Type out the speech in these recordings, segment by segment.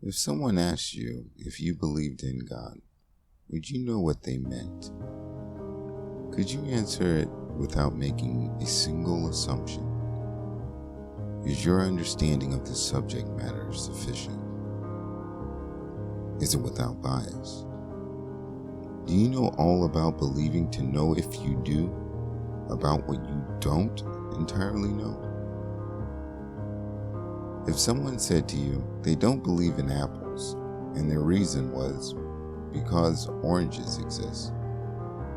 If someone asked you if you believed in God, would you know what they meant? Could you answer it without making a single assumption? Is your understanding of the subject matter sufficient? Is it without bias? Do you know all about believing to know if you do about what you don't entirely know? If someone said to you they don't believe in apples, and their reason was because oranges exist,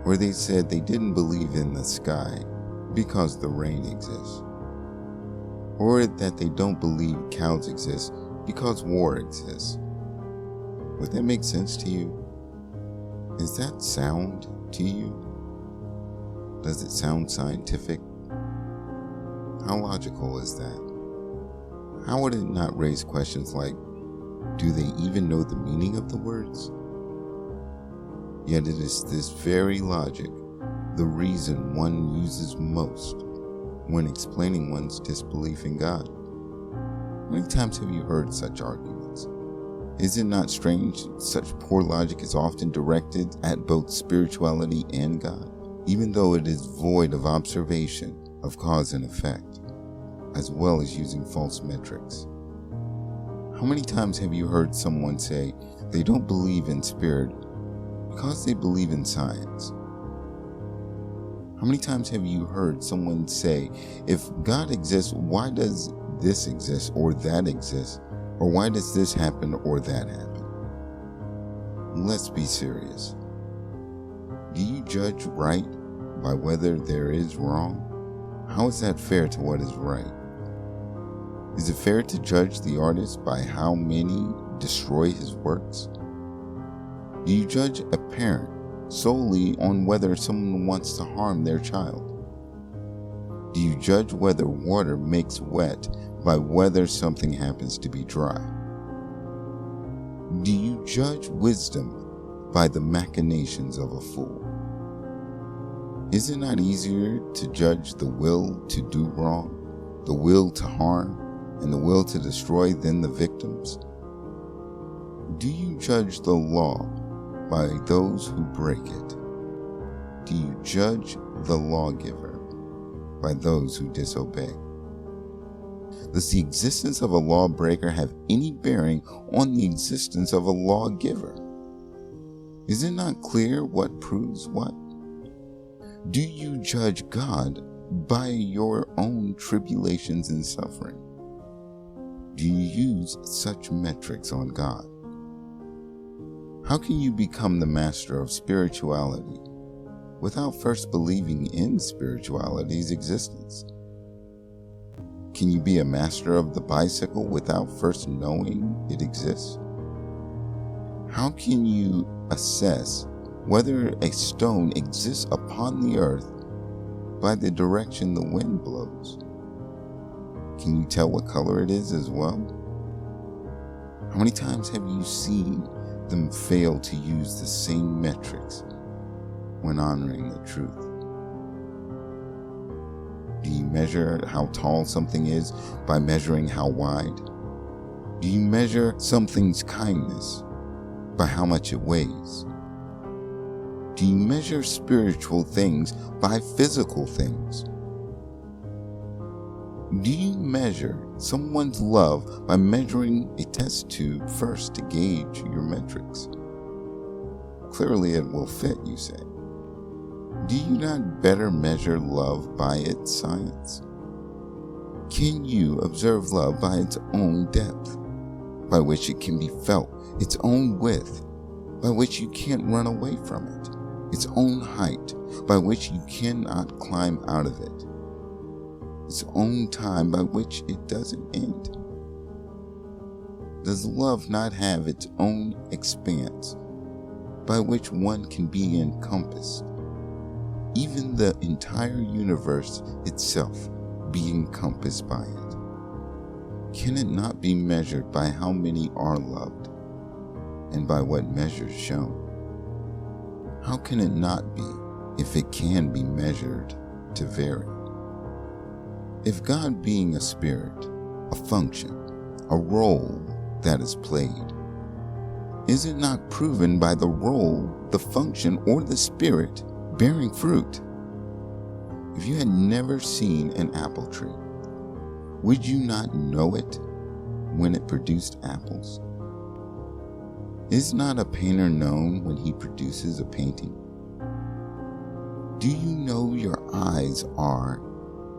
or they said they didn't believe in the sky because the rain exists, or that they don't believe cows exist because war exists, would that make sense to you? Is that sound to you? Does it sound scientific? How logical is that? How would it not raise questions like, do they even know the meaning of the words? Yet it is this very logic, the reason one uses most when explaining one's disbelief in God. How many times have you heard such arguments? Is it not strange such poor logic is often directed at both spirituality and God, even though it is void of observation of cause and effect, as well as using false metrics? How many times have you heard someone say they don't believe in spirit because they believe in science? How many times have you heard someone say, if God exists, why does this exist or that exist? Or why does this happen or that happen? Let's be serious. Do you judge right by whether there is wrong? How is that fair to what is right? Is it fair to judge the artist by how many destroy his works? Do you judge a parent solely on whether someone wants to harm their child? Do you judge whether water makes wet by whether something happens to be dry? Do you judge wisdom by the machinations of a fool? Is it not easier to judge the will to do wrong, the will to harm, and the will to destroy than the victims? Do you judge the law by those who break it? Do you judge the lawgiver by those who disobey? Does the existence of a lawbreaker have any bearing on the existence of a lawgiver? Is it not clear what proves what? Do you judge God by your own tribulations and suffering? Do you use such metrics on God? How can you become the master of spirituality without first believing in spirituality's existence? Can you be a master of the bicycle without first knowing it exists? How can you assess whether a stone exists upon the earth by the direction the wind blows? Can you tell what color it is as well? How many times have you seen them fail to use the same metrics when honoring the truth? Do you measure how tall something is by measuring how wide? Do you measure something's kindness by how much it weighs? Do you measure spiritual things by physical things? Do you measure someone's love by measuring a test tube first to gauge your metrics? Clearly it will fit, you say. Do you not better measure love by its science? Can you observe love by its own depth, by which it can be felt, its own width, by which you can't run away from it, its own height, by which you cannot climb out of it, its own time by which it doesn't end? Does love not have its own expanse, by which one can be encompassed? Even the entire universe itself be encompassed by it. Can it not be measured by how many are loved, and by what measures shown? How can it not be if it can be measured to vary? If God being a spirit, a function, a role, that is played? Is it not proven by the role, the function, or the spirit bearing fruit? If you had never seen an apple tree, would you not know it when it produced apples? Is not a painter known when he produces a painting? Do you know your eyes are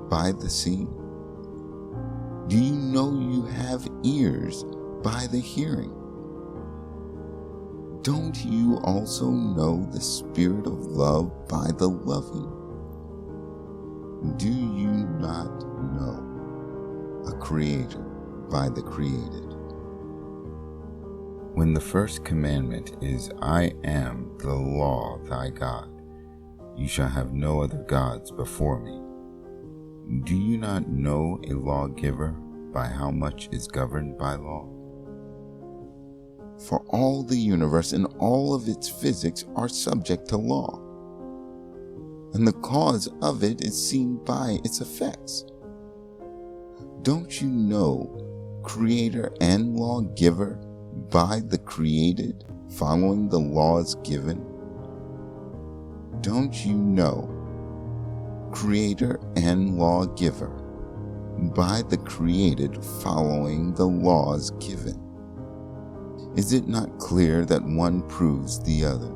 by the seeing? Do you know you have ears by the hearing? Don't you also know the spirit of love by the loving? Do you not know a creator by the created? When the first commandment is, I am the law thy God, you shall have no other gods before me. Do you not know a lawgiver by how much is governed by law? For all the universe and all of its physics are subject to law, and the cause of it is seen by its effects. Don't you know, creator and lawgiver by the created, following the laws given? Don't you know, creator and lawgiver by the created, following the laws given? Is it not clear that one proves the other?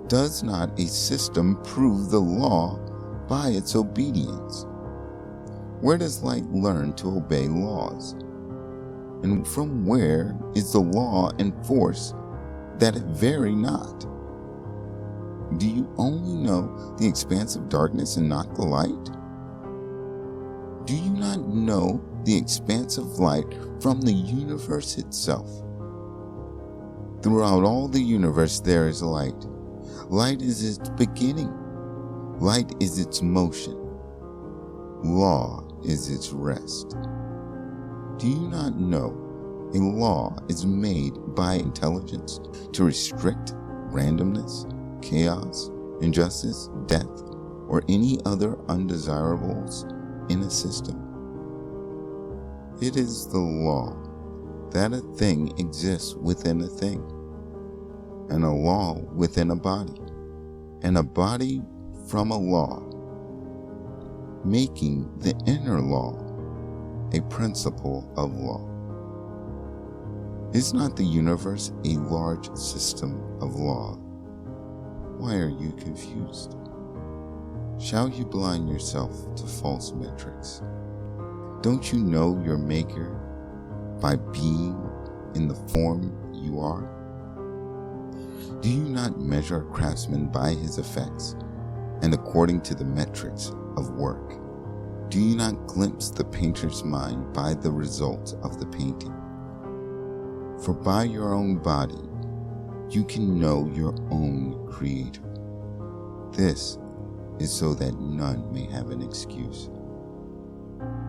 Does not a system prove the law by its obedience? Where does light learn to obey laws? And from where is the law enforced that it vary not? Do you only know the expanse of darkness and not the light? Do you not know the expanse of light from the universe itself? Throughout all the universe there is light. Light is its beginning. Light is its motion. Law is its rest. Do you not know a law is made by intelligence to restrict randomness, chaos, injustice, death, or any other undesirables in a system? It is the law that a thing exists within a thing, and a law within a body, and a body from a law, making the inner law a principle of law. Is not the universe a large system of law? Why are you confused? Shall you blind yourself to false metrics? Don't you know your Maker by being in the form you are? Do you not measure a craftsman by his effects and according to the metrics of work? Do you not glimpse the painter's mind by the results of the painting? For by your own body you can know your own creator. This is so that none may have an excuse.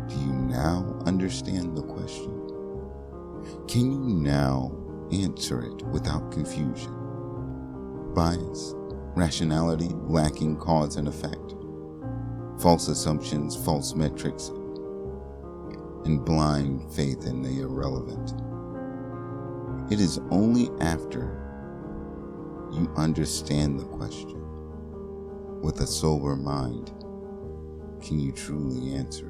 Do you now understand the question? Can you now answer it without confusion, bias, rationality lacking cause and effect, false assumptions, false metrics, and blind faith in the irrelevant? It is only after you understand the question with a sober mind can you truly answer it.